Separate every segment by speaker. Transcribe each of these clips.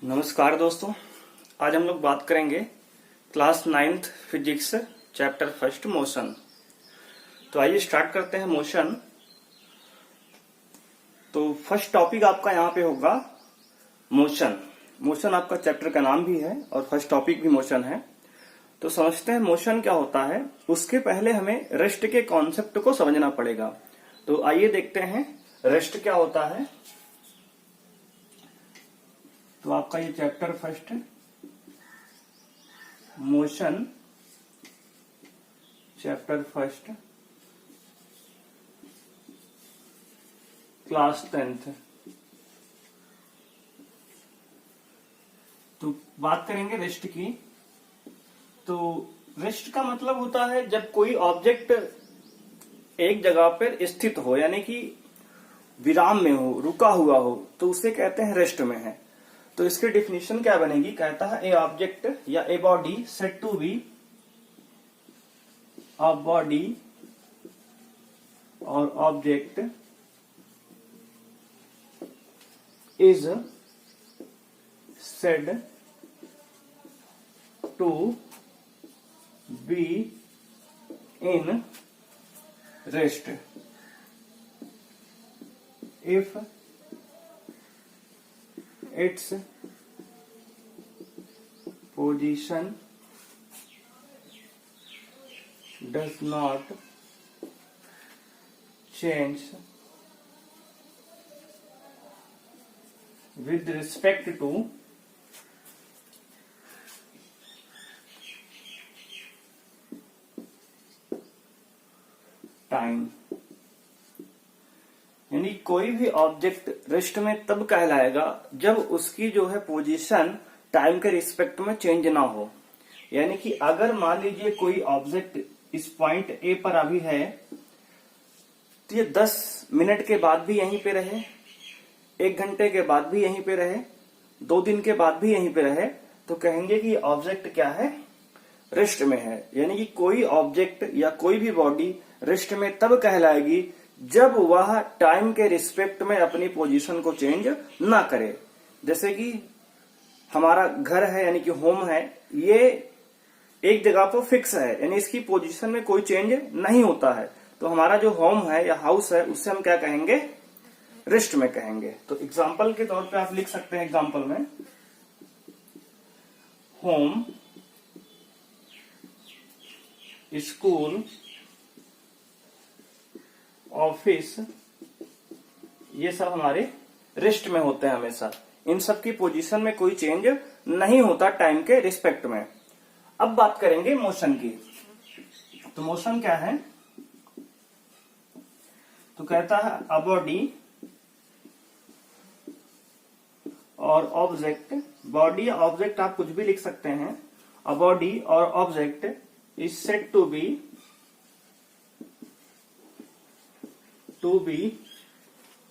Speaker 1: नमस्कार दोस्तों। आज हम लोग बात करेंगे class 9th physics chapter first motion. तो आइए स्टार्ट करते हैं मोशन। तो फर्स्ट टॉपिक आपका यहाँ पे होगा मोशन। मोशन आपका चैप्टर का नाम भी है और फर्स्ट टॉपिक भी मोशन है। तो समझते हैं मोशन क्या होता है। उसके पहले हमें रेस्ट के कॉन्सेप्ट को समझना पड़ेगा। तो आइए देखते हैं रेस्ट क्या होता है। तो आपका ये chapter first motion, chapter first, class 10th। तो बात करेंगे रेस्ट की। तो रेस्ट का मतलब होता है जब कोई ऑब्जेक्ट एक जगह पर स्थित हो, यानी कि विराम में हो, रुका हुआ हो, तो उसे कहते हैं रेस्ट में है। तो इसकी डिफिनीशन क्या बनेगी? कहता है ए ऑब्जेक्ट या a body said to be, a body और object is said to be in rest if its position does not change with respect to time। यानी कोई भी ऑब्जेक्ट रेस्ट में तब कहलाएगा जब उसकी जो है पोजीशन टाइम के रिस्पेक्ट में चेंज ना हो। यानी कि अगर मान लीजिए कोई ऑब्जेक्ट इस पॉइंट ए पर अभी है, तो ये 10 मिनट के बाद भी यहीं पे रहे, 1 घंटे के बाद भी यहीं पे रहे, 2 दिन के बाद भी यहीं पे रहे, तो कहेंगे कि ऑब्जेक्ट क्या है? रेस्ट में है। यानी कि कोई ऑब्जेक्ट या कोई भी बॉडी रेस्ट में तब कहलाएगी जब वह टाइम के रिस्पेक्ट में अपनी पोजीशन को चेंज ना करे। जैसे कि हमारा घर है, यानी कि होम है, ये एक जगह पर फिक्स है, यानी इसकी पोजीशन में कोई चेंज नहीं होता है। तो हमारा जो होम है या हाउस है, उससे हम क्या कहेंगे? रेस्ट में कहेंगे। तो एग्जाम्पल के तौर पे आप लिख सकते हैं एग्जाम्पल में, होम, स्कूल, ऑफिस, ये सब हमारे रेस्ट में होते हैं हमेशा। इन सब की पोजीशन में कोई चेंज नहीं होता टाइम के रिस्पेक्ट में। अब बात करेंगे मोशन की। तो मोशन क्या है? तो कहता है अ बॉडी और ऑब्जेक्ट, बॉडी या ऑब्जेक्ट आप कुछ भी लिख सकते हैं। अ बॉडी और object is said to be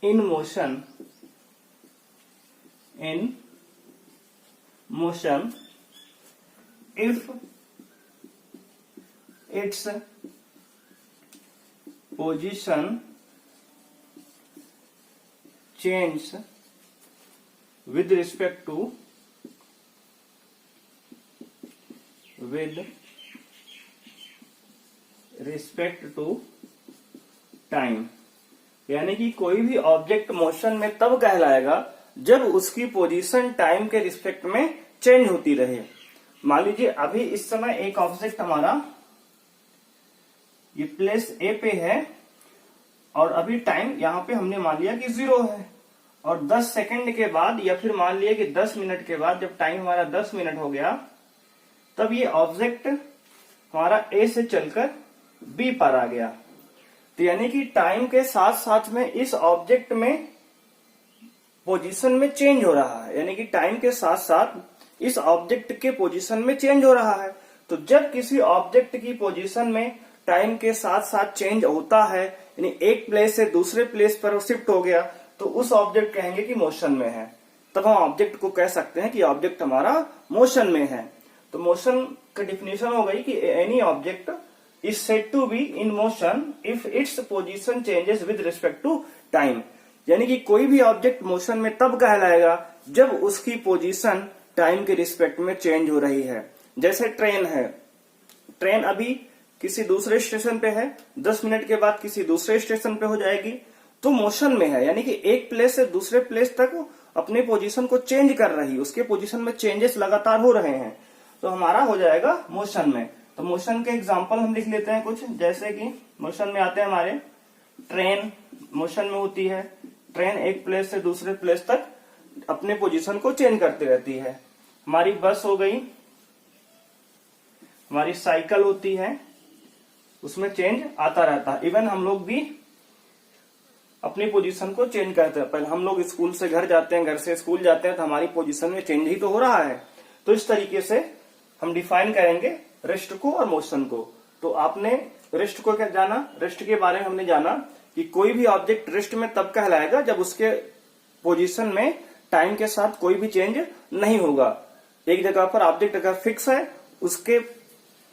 Speaker 1: in motion if its position changes with respect to time. यानी कि कोई भी ऑब्जेक्ट मोशन में तब कहलाएगा जब उसकी पोजीशन टाइम के रिस्पेक्ट में चेंज होती रहे। मान लीजिए अभी इस समय एक ऑब्जेक्ट हमारा ये प्लेस ए पे है और अभी टाइम यहां पे हमने मान लिया कि 0 है, और 10 सेकंड के बाद या फिर मान लिया कि 10 मिनट के बाद जब टाइम हमारा 10 मिनट हो गया, तब ये ऑब्जेक्ट हमारा ए से चलकर बी पर आ गया। तो यानी कि टाइम के साथ साथ में इस ऑब्जेक्ट में पोजीशन में चेंज हो रहा है। यानी कि टाइम के साथ साथ इस ऑब्जेक्ट के पोजीशन में चेंज हो रहा है। तो जब किसी ऑब्जेक्ट की पोजीशन में टाइम के साथ साथ चेंज होता है, यानी एक प्लेस से दूसरे प्लेस पर शिफ्ट हो गया, तो उस ऑब्जेक्ट कहेंगे कि मोशन में है। तब हम ऑब्जेक्ट को कह सकते हैं कि ऑब्जेक्ट हमारा मोशन में है। तो मोशन का डिफिनेशन हो गई कि any object is said to be in motion if its position changes with respect to time। यानी कि कोई भी ऑब्जेक्ट मोशन में तब कहलाएगा जब उसकी पोजीशन टाइम के रिस्पेक्ट में चेंज हो रही है। जैसे ट्रेन है, ट्रेन अभी किसी दूसरे स्टेशन पे है, 10 मिनट के बाद किसी दूसरे स्टेशन पे हो जाएगी, तो मोशन में है, यानी कि एक प्लेस से दूसरे प्लेस तक अपने पोजीशन को चेंज कर रही है, उसके पोजीशन में चेंजेस लगातार हो रहे हैं, तो हमारा हो जाएगा मोशन में। तो मोशन के एग्जांपल हम लिख लेते हैं कुछ, जैसे कि मोशन में आते हैं हमारे, ट्रेन मोशन में होती है, ट्रेन एक प्लेस से दूसरे प्लेस तक अपने पोजीशन को चेंज करती रहती है। हमारी बस हो गई, हमारी साइकिल होती है, उसमें चेंज आता रहता है। इवन हम लोग भी अपनी पोजीशन को चेंज करते हैं, पहले हम लोग स्कूल से घर जाते हैं, घर से स्कूल जाते हैं, तो हमारी पोजीशन में चेंज ही तो हो रहा है। तो इस तरीके से हम डिफाइन करेंगे रेस्ट को और मोशन को। तो आपने रेस्ट को क्या जाना, रेस्ट के बारे में हमने जाना कि कोई भी ऑब्जेक्ट रेस्ट में तब कहलाएगा जब उसके पोजीशन में टाइम के साथ कोई भी चेंज नहीं होगा। एक जगह पर ऑब्जेक्ट अगर फिक्स है, उसके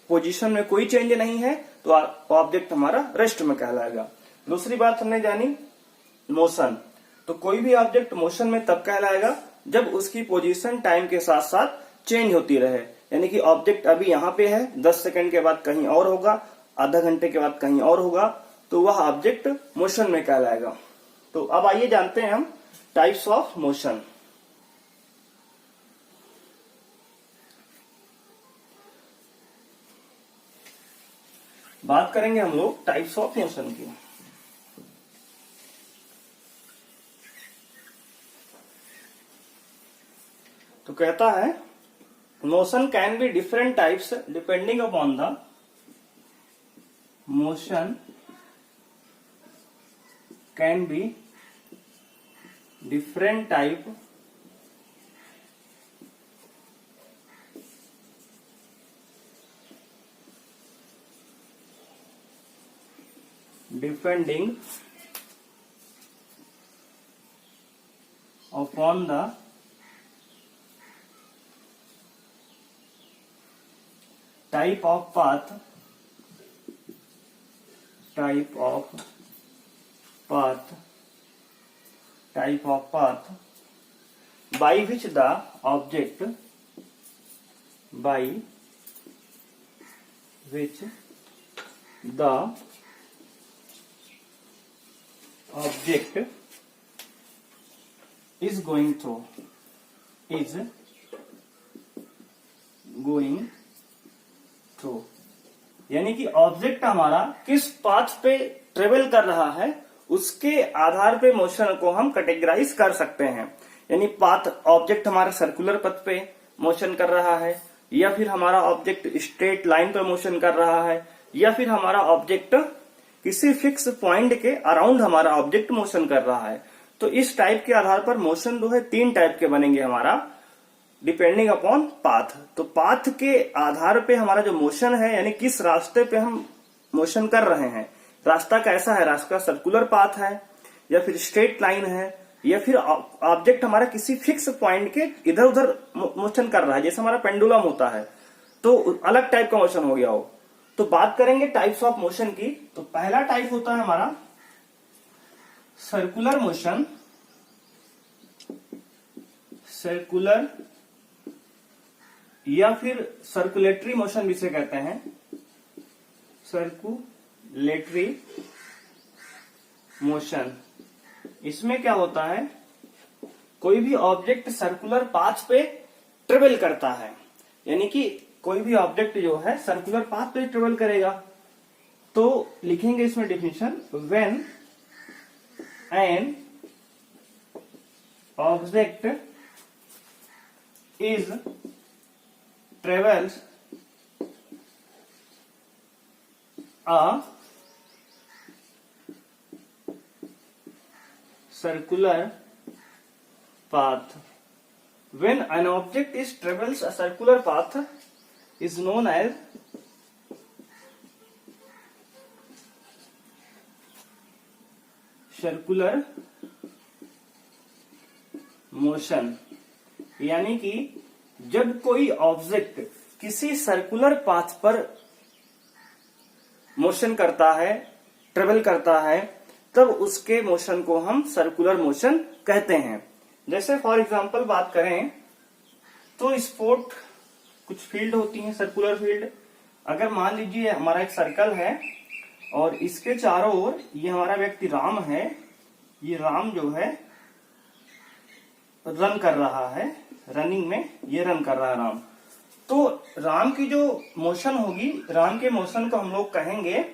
Speaker 1: पोजीशन में कोई चेंज नहीं है, तो ऑब्जेक्ट हमारा रेस्ट में कहलाएगा। दूसरी बात हमने जानी मोशन। तो कोई भी ऑब्जेक्ट मोशन में तब कहलाएगा जब उसकी पोजीशन टाइम के साथ साथ चेंज होती रहे, यानी कि ऑब्जेक्ट अभी यहाँ पे है, 10 सेकंड के बाद कहीं और होगा, आधा घंटे के बाद कहीं और होगा, तो वह ऑब्जेक्ट मोशन में कहलाएगा। तो अब आइए जानते हैं हम टाइप्स ऑफ मोशन। बात करेंगे हम लोग टाइप्स ऑफ मोशन की। तो कहता है motion can be different types depending upon the motion can be different type depending upon the type of path by which the object is going through यानी कि ऑब्जेक्ट हमारा किस पाथ पे travel कर रहा है, उसके आधार पे मोशन को हम कैटेगराइज कर सकते हैं। यानी पाथ, ऑब्जेक्ट हमारा सर्कुलर पथ पे मोशन कर रहा है, या फिर हमारा ऑब्जेक्ट स्ट्रेट लाइन पे मोशन कर रहा है, या फिर हमारा ऑब्जेक्ट किसी फिक्स पॉइंट के अराउंड हमारा ऑब्जेक्ट मोशन कर रहा है। तो इस टाइप के आधार पर मोशन जो है 3 टाइप के बनेंगे हमारा, डिपेंडिंग अपॉन पाथ। तो पाथ के आधार पे हमारा जो मोशन है, यानी किस रास्ते पे हम मोशन कर रहे हैं, रास्ता कैसा है, रास्ता सर्कुलर पाथ है या फिर स्ट्रेट लाइन है, या फिर ऑब्जेक्ट हमारा किसी फिक्स पॉइंट के इधर उधर मोशन कर रहा है, जैसे हमारा पेंडुलम होता है, तो अलग टाइप का मोशन हो गया हो। तो बात करेंगे टाइप्स ऑफ मोशन की। तो पहला टाइप होता है हमारा सर्कुलर मोशन, सर्कुलर या फिर सर्कुलेटरी मोशन भी से कहते हैं, सर्कुलेटरी मोशन। इसमें क्या होता है, कोई भी ऑब्जेक्ट सर्कुलर पाथ पे ट्रेवल करता है, यानी कि कोई भी ऑब्जेक्ट जो है सर्कुलर पाथ पे ट्रेवल करेगा। तो लिखेंगे इसमें definition, when an object is travels a circular path. When an object is travels a circular path is known as circular motion। यानी कि जब कोई ऑब्जेक्ट किसी सर्कुलर पाथ पर मोशन करता है, ट्रेवल करता है, तब उसके मोशन को हम सर्कुलर मोशन कहते हैं। जैसे फॉर एग्जांपल बात करें तो स्पोर्ट कुछ फील्ड होती है सर्कुलर फील्ड। अगर मान लीजिए हमारा एक सर्कल है और इसके चारों ओर ये हमारा व्यक्ति राम है, ये राम जो है रन कर रहा है, रनिंग में ये रन कर रहा है राम। तो राम की जो मोशन होगी, राम के मोशन को हम लोग कहेंगे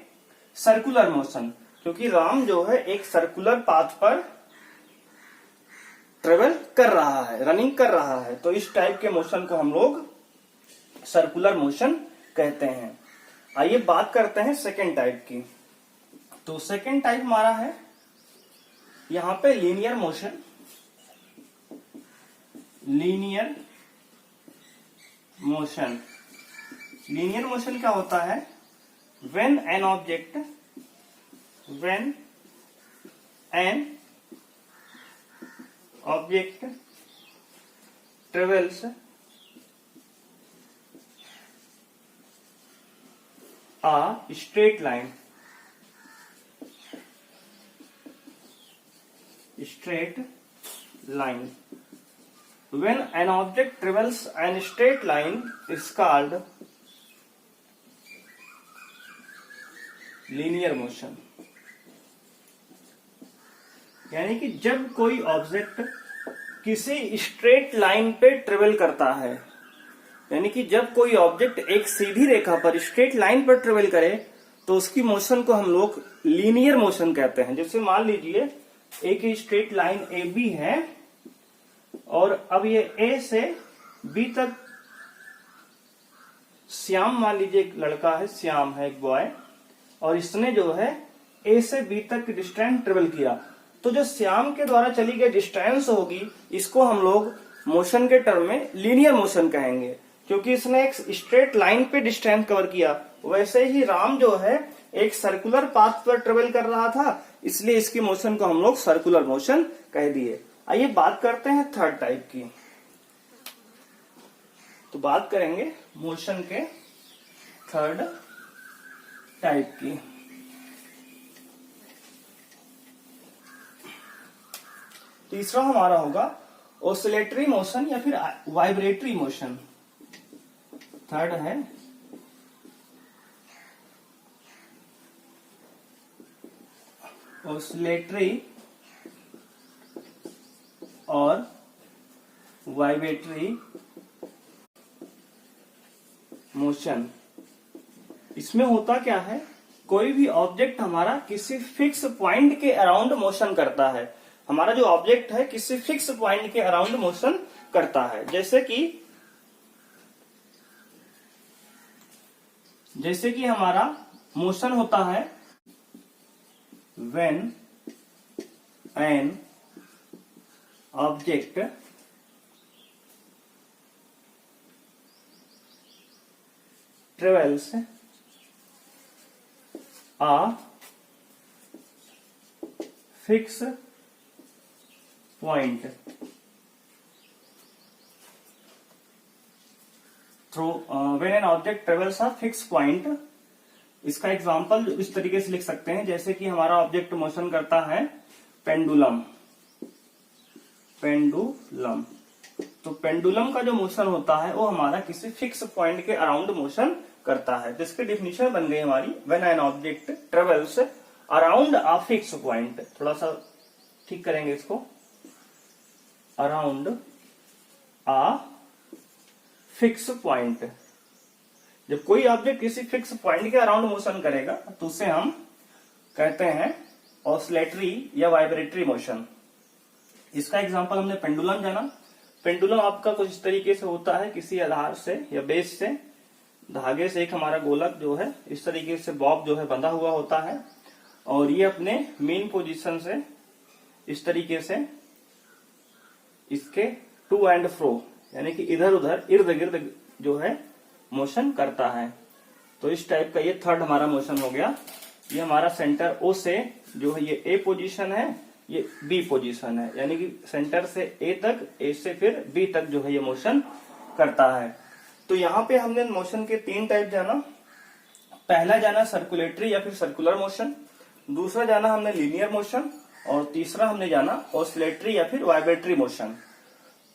Speaker 1: सर्कुलर मोशन, क्योंकि राम जो है एक सर्कुलर पाथ पर ट्रेवल कर रहा है, रनिंग कर रहा है। तो इस टाइप के मोशन को हम लोग सर्कुलर मोशन कहते हैं। आइए बात करते हैं सेकेंड टाइप की। तो सेकेंड टाइप हमारा है यहां पे linear motion. Linear motion, linear motion क्या होता है? when an object travels a straight line when an object travels a straight line is called linear motion. यानी कि जब कोई ऑब्जेक्ट किसी स्ट्रेट लाइन पे ट्रेवल करता है, यानी कि जब कोई ऑब्जेक्ट एक सीधी रेखा पर स्ट्रेट लाइन पर ट्रेवल करे तो उसकी मोशन को हम लोग लीनियर मोशन कहते हैं। जैसे मान लीजिए एक स्ट्रेट लाइन ए बी है और अब ये ए से बी तक, श्याम मान लीजिए एक लड़का है, श्याम है एक बॉय, और इसने जो है ए से बी तक डिस्टेंस ट्रेवल किया, तो जो श्याम के द्वारा चली गई डिस्टेंस होगी इसको हम लोग मोशन के टर्म में लीनियर मोशन कहेंगे, क्योंकि इसने एक स्ट्रेट लाइन पे डिस्टेंस कवर किया। वैसे ही राम जो है एक सर्कुलर पाथ पर ट्रेवल कर रहा था, इसलिए इसकी मोशन को हम लोग सर्कुलर मोशन कह दिए। आइए बात करते हैं थर्ड टाइप की। तो बात करेंगे मोशन के थर्ड टाइप की। तीसरा हमारा होगा ऑसिलेटरी मोशन या फिर वाइब्रेटरी मोशन। थर्ड है ऑसिलेटरी और वाइब्रेटरी मोशन। इसमें होता क्या है, कोई भी ऑब्जेक्ट हमारा किसी फिक्स पॉइंट के अराउंड मोशन करता है। हमारा जो ऑब्जेक्ट है किसी फिक्स पॉइंट के अराउंड मोशन करता है। जैसे कि हमारा मोशन होता है when an object travels a fixed point when an object travels a fixed point। इसका एग्जाम्पल इस तरीके से लिख सकते हैं, जैसे कि हमारा ऑब्जेक्ट मोशन करता है पेंडुलम। तो पेंडुलम का जो मोशन होता है वो हमारा किसी फिक्स पॉइंट के अराउंड मोशन करता है। तो इसकी डेफिनेशन बन गई हमारी when an object travels around a fix point. थोड़ा सा ठीक करेंगे इसको, अराउंड अ फिक्स पॉइंट। जब कोई ऑब्जेक्ट किसी फिक्स पॉइंट के अराउंड मोशन करेगा तो उसे हम कहते हैं ऑसिलेटरी या वाइब्रेटरी मोशन। इसका एग्जांपल हमने पेंडुलम जाना। पेंडुलम आपका कुछ इस तरीके से होता है, किसी आधार से या बेस से धागे से एक हमारा गोलक जो है इस तरीके से बॉब जो है बंधा हुआ होता है, और ये अपने मेन पोजीशन से इस तरीके से इसके टू एंड फ्रो यानी कि इधर उधर इर्द गिर्द जो है मोशन करता है। तो इस टाइप का ये थर्ड हमारा मोशन हो गया। ये हमारा सेंटर ओ से जो है ये ए पोजीशन है, ये बी पोजीशन है, यानी कि सेंटर से ए तक, ए से फिर बी तक जो है ये मोशन करता है। तो यहाँ पे हमने मोशन के तीन टाइप जाना। पहला जाना सर्कुलेटरी या फिर सर्कुलर मोशन, दूसरा जाना हमने लीनियर मोशन, और तीसरा हमने जाना ऑसिलेटरी या फिर वाइब्रेटरी मोशन।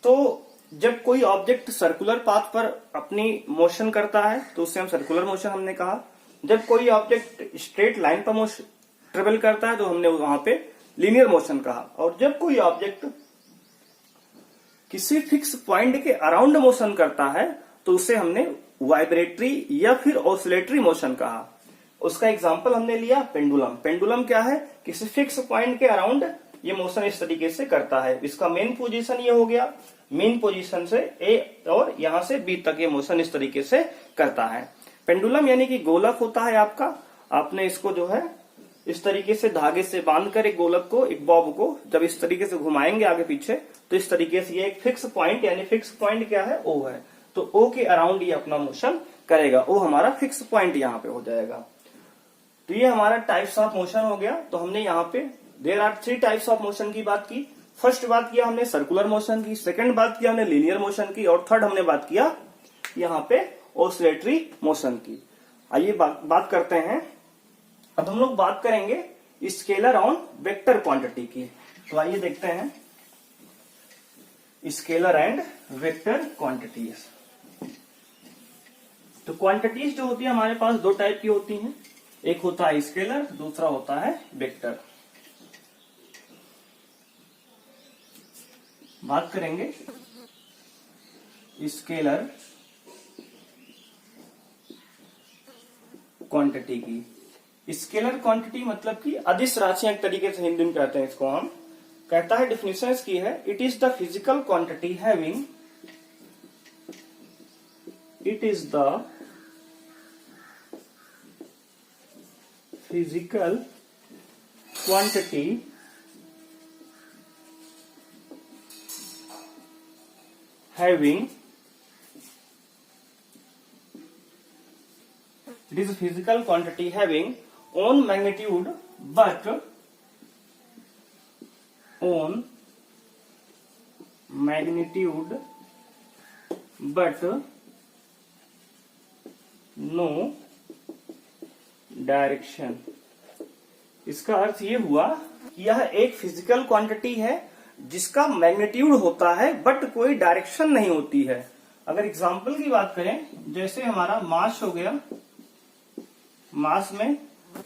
Speaker 1: तो जब कोई ऑब्जेक्ट सर्कुलर पाथ पर अपनी मोशन करता है तो उसे हम सर्कुलर मोशन हमने कहा। जब कोई ऑब्जेक्ट स्ट्रेट लाइन पर मोशन ट्रेवल करता है तो हमने वहां पे लीनियर मोशन कहा। और जब कोई ऑब्जेक्ट किसी फिक्स पॉइंट के अराउंड मोशन करता है तो उसे हमने वाइब्रेटरी या फिर ऑसिलेटरी मोशन कहा। उसका एग्जांपल हमने लिया पेंडुलम। पेंडुलम क्या है, किसी फिक्स पॉइंट के अराउंड ये मोशन इस तरीके से करता है। इसका मेन पोजीशन ये हो गया, मेन पोजीशन से ए और यहां से बी तक ये मोशन इस तरीके से करता है। पेंडुलम यानी कि गोलक होता है आपका, आपने इसको जो है इस तरीके से धागे से बांधकर एक गोलक को, एक बॉब को जब इस तरीके से घुमाएंगे आगे पीछे तो इस तरीके से ये एक फिक्स पॉइंट, यानी फिक्स पॉइंट क्या है, ओ है, तो ओ के अराउंड ये अपना मोशन करेगा। ओ हमारा फिक्स पॉइंट यहाँ पे हो जाएगा। तो ये हमारा टाइप्स ऑफ मोशन हो गया। तो हमने यहाँ पे there are 3 types of motion की बात की। फर्स्ट बात किया हमने सर्कुलर मोशन की, सेकंड बात किया हमने लीनियर मोशन की, और थर्ड हमने बात किया यहाँ पे ऑसिलेटरी मोशन की। आइए बात करते हैं। अब हम लोग बात करेंगे स्केलर ऑन वेक्टर क्वांटिटी की। तो आइए देखते हैं स्केलर एंड वेक्टर क्वांटिटीज। तो क्वांटिटीज जो होती है हमारे पास 2 टाइप की होती हैं, एक होता है स्केलर, दूसरा होता है वेक्टर। बात करेंगे स्केलर क्वांटिटी की। स्केलर क्वांटिटी मतलब कि अदिश राशियां, एक तरीके से हिंदी में कहते हैं इसको हम। कहता है डिफिनेशन की है, it is the physical quantity having, it is the physical quantity having, it is a physical quantity having own magnitude but no direction. इसका अर्थ ये हुआ कि यह एक फिजिकल क्वांटिटी है जिसका मैग्नीट्यूड होता है बट कोई डायरेक्शन नहीं होती है। अगर एग्जांपल की बात करें, जैसे हमारा मास हो गया, मास में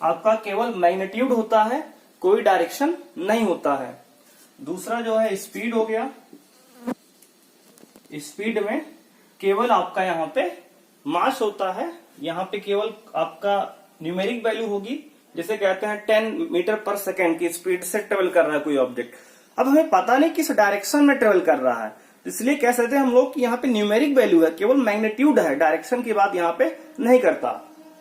Speaker 1: आपका केवल मैग्नीट्यूड होता है, कोई डायरेक्शन नहीं होता है। दूसरा जो है स्पीड हो गया, स्पीड में केवल आपका यहाँ पे मास होता है, यहाँ पे केवल आपका न्यूमेरिक वैल्यू होगी। जैसे कहते हैं 10 मीटर पर सेकेंड की स्पीड से ट्रेवल कर रहा है कोई ऑब्जेक्ट। अब हमें पता नहीं किस डायरेक्शन में ट्रेवल कर रहा है, इसलिए कह सकते हैं हम लोग कि यहाँ पे न्यूमेरिक वैल्यू है, केवल मैग्नीट्यूड है, डायरेक्शन की बात यहाँ पे नहीं करता।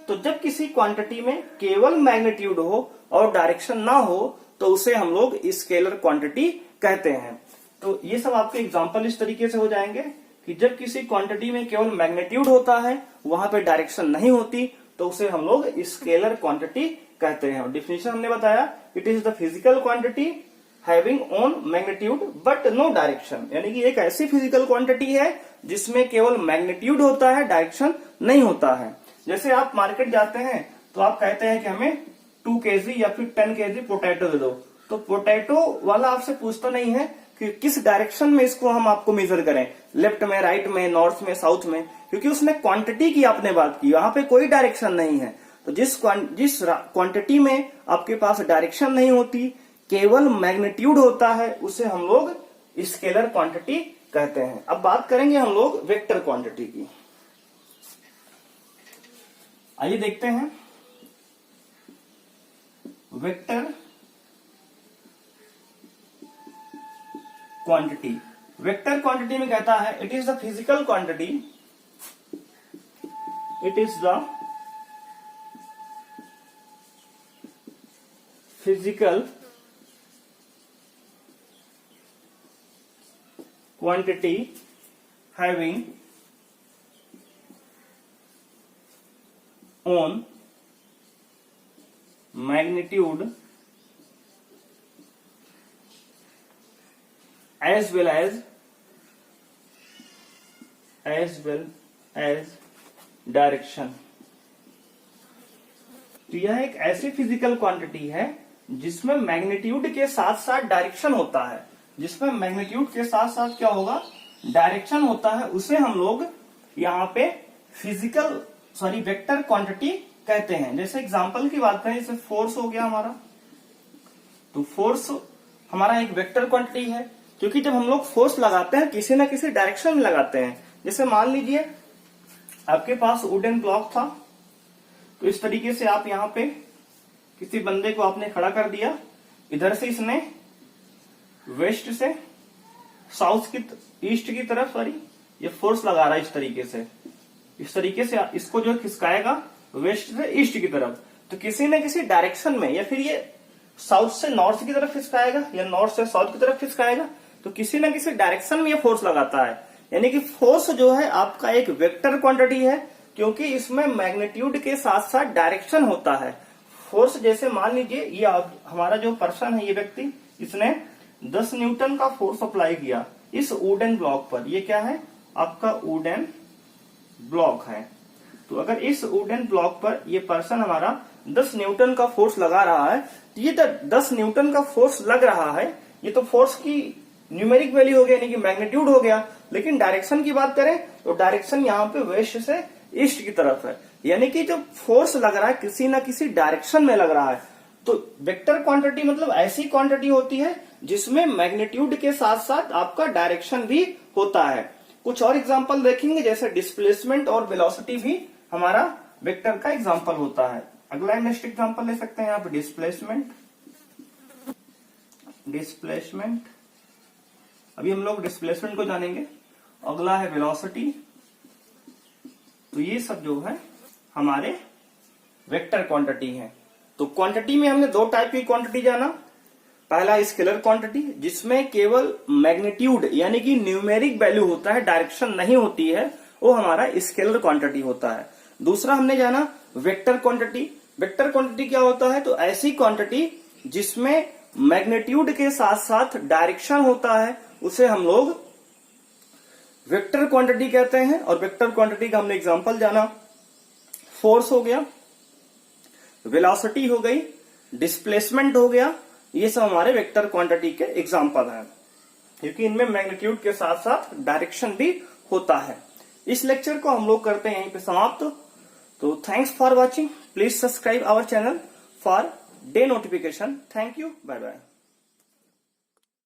Speaker 1: तो जब किसी क्वांटिटी में केवल मैग्नीट्यूड हो और डायरेक्शन ना हो तो उसे हम लोग स्केलर क्वांटिटी कहते हैं। तो ये सब आपके एग्जाम्पल इस तरीके से हो जाएंगे कि जब किसी क्वांटिटी में केवल मैग्नीट्यूड होता है, वहां पे डायरेक्शन नहीं होती, तो उसे हम लोग स्केलर क्वांटिटी कहते हैं। डिफिनेशन हमने बताया, it is the physical quantity having on magnitude but no direction, यानी कि एक ऐसी फिजिकल क्वांटिटी है जिसमें केवल मैग्नीट्यूड होता है, डायरेक्शन नहीं होता है। जैसे आप मार्केट जाते हैं तो आप कहते हैं कि हमें 2 kg या फिर 10 kg पोटैटो दे दो, तो पोटैटो वाला आपसे पूछता नहीं है कि किस डायरेक्शन में इसको हम आपको मेजर करें, लेफ्ट में, राइट में, नॉर्थ में, साउथ में, क्योंकि उसने क्वांटिटी की आपने बात की, वहां पे कोई डायरेक्शन नहीं है। तो जिस क्वांटिटी में आपके पास डायरेक्शन नहीं होती, केवल मैग्नीट्यूड होता है, उसे हम लोग स्केलर क्वांटिटी कहते हैं। अब बात करेंगे हम लोग वेक्टर क्वांटिटी की। आइए देखते हैं वेक्टर क्वांटिटी। वेक्टर क्वांटिटी में कहता है, it is the physical quantity, it is the physical quantity having on magnitude as well as direction। तो यह एक ऐसी फिजिकल क्वांटिटी है जिसमें मैग्नीट्यूड के साथ साथ डायरेक्शन होता है, जिसमें मैग्नीट्यूड के साथ साथ क्या होगा, डायरेक्शन होता है, उसे हम लोग यहाँ पे वेक्टर क्वांटिटी कहते हैं। जैसे एग्जांपल की बात करें, जैसे फोर्स हो गया हमारा, तो फोर्स हमारा एक वेक्टर क्वांटिटी है, क्योंकि जब हम लोग फोर्स लगाते हैं किसी ना किसी डायरेक्शन में लगाते हैं। जैसे मान लीजिए आपके पास वुडन ब्लॉक था, तो इस तरीके से आप यहाँ पे किसी बंदे को आपने खड़ा कर दिया, इधर से इसने वेस्ट से साउथ की ईस्ट की तरफ ये फोर्स लगा रहा है इस तरीके से इसको जो खिसकाएगा वेस्ट से ईस्ट की तरफ, तो किसी न किसी डायरेक्शन में, या फिर ये साउथ से नॉर्थ की तरफ खिसकाएगा या नॉर्थ से साउथ की तरफ खिसकाएगा, तो किसी न किसी डायरेक्शन में ये फोर्स लगाता है। यानी कि फोर्स जो है आपका एक वेक्टर क्वांटिटी है, क्योंकि इसमें मैग्नीट्यूड के साथ साथ डायरेक्शन होता है। फोर्स जैसे मान लीजिए ये हमारा जो पर्सन है, ये व्यक्ति, इसने 10 न्यूटन का फोर्स अप्लाई किया इस वुडन ब्लॉक पर। ये क्या है, आपका वुडन ब्लॉक है। तो अगर इस वुडन ब्लॉक पर ये पर्सन हमारा 10 न्यूटन का फोर्स लगा रहा है, तो ये 10 न्यूटन का फोर्स लग रहा है, ये तो फोर्स की न्यूमेरिक वैल्यू हो गया, यानी कि मैग्नीट्यूड हो गया। लेकिन डायरेक्शन की बात करें तो डायरेक्शन यहाँ पे वेस्ट से ईस्ट की तरफ है, यानी कि जो फोर्स लग रहा है किसी ना किसी डायरेक्शन में लग रहा है। तो वेक्टर क्वांटिटी मतलब ऐसी क्वांटिटी होती है जिसमें मैग्नीट्यूड के साथ साथ आपका डायरेक्शन भी होता है। कुछ और एग्जांपल देखेंगे, जैसे डिस्प्लेसमेंट और वेलोसिटी भी हमारा वेक्टर का एग्जांपल होता है। अगला नेक्स्ट एग्जांपल ले सकते हैं आप, डिस्प्लेसमेंट। अभी हम लोग डिस्प्लेसमेंट को जानेंगे। अगला है वेलोसिटी। तो ये सब जो है हमारे वेक्टर क्वांटिटी है। तो क्वांटिटी में हमने दो टाइप की क्वांटिटी जाना। पहला स्केलर क्वांटिटी, जिसमें केवल मैग्नीट्यूड यानी कि न्यूमेरिक वैल्यू होता है, डायरेक्शन नहीं होती है, वो हमारा स्केलर क्वांटिटी होता है। दूसरा हमने जाना वेक्टर क्वांटिटी। वेक्टर क्वांटिटी क्या होता है, तो ऐसी क्वांटिटी जिसमें मैग्नीट्यूड के साथ साथ डायरेक्शन होता है, उसे हम लोग वेक्टर क्वांटिटी कहते हैं। और वेक्टर क्वांटिटी का हमने एग्जांपल जाना, फोर्स हो गया, वेलोसिटी हो गई, डिस्प्लेसमेंट हो गया, ये सब हमारे वेक्टर क्वांटिटी के एग्जांपल हैं, क्योंकि इनमें मैग्नीट्यूड के साथ साथ डायरेक्शन भी होता है। इस लेक्चर को हम लोग करते हैं यहीं पे समाप्त। तो thanks for watching, please subscribe our channel for the notification. Thank you, bye bye.